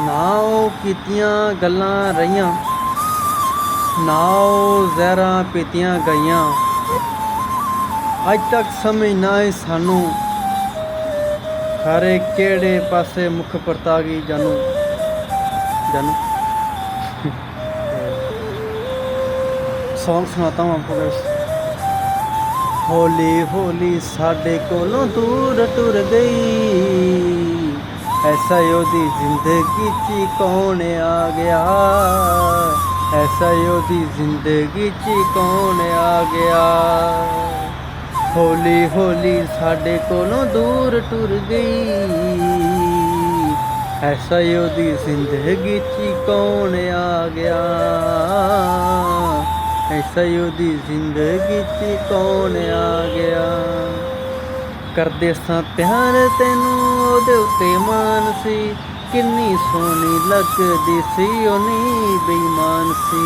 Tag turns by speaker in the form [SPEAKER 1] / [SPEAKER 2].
[SPEAKER 1] ਨਾ ਉਹ ਕੀਤੀਆਂ ਗੱਲਾਂ ਰਹੀਆਂ, ਨਾ ਉਹ ਜ਼ਹਿਰਾਂ ਪੀਤੀਆਂ ਗਈਆਂ। ਅੱਜ ਤੱਕ ਸਮਝ ਨਾ ਆਈ ਸਾਨੂੰ, ਖਰੇ ਕਿਹੜੇ ਪਾਸੇ ਮੁੱਖ ਪਰਤਾ ਗਈ ਜਾਨੂੰ ਜਾਨੂੰ। सॉन्ग सुनाता हूँ आपको गाइस। हौली हौली साडे कोलों दूर टुर गई, ऐसा योदी जिंदगी ची कौन आ गया, ऐसा योदी जिंदगी ची कौन आ गया। हौली हौली साडे कोलों दूर टुर गई, ऐसा योदी जिंदगी ची कौन आ गया, ऐसा योदी जिंदगी च कौन आ गया। करदे सां प्यार तैनू ओदे उत्ते मान सी, किन्नी सोहनी लगदी सी ओ नी बेईमान सी।